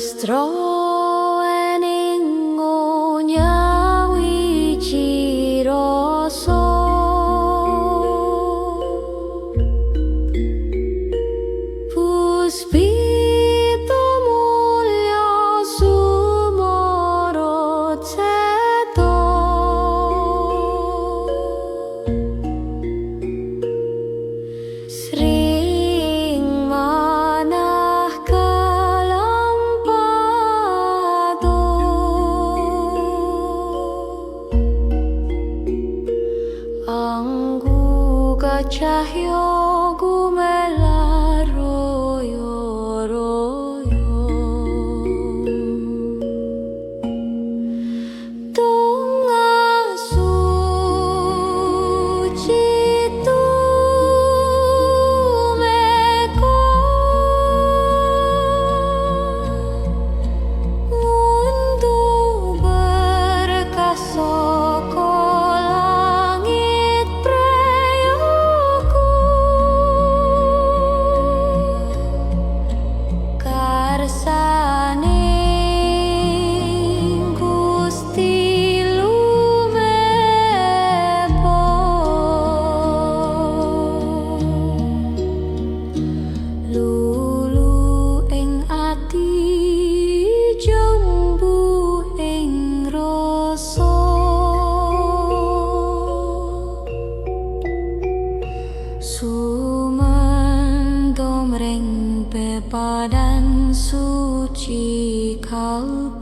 Stroening nyawi ciroso puspito mulya sumara ceta sring manah anggu cahya gumelar royo-royo tunga suci tumeka untuk berkah saka sumendom ring pepadan suci kalbu.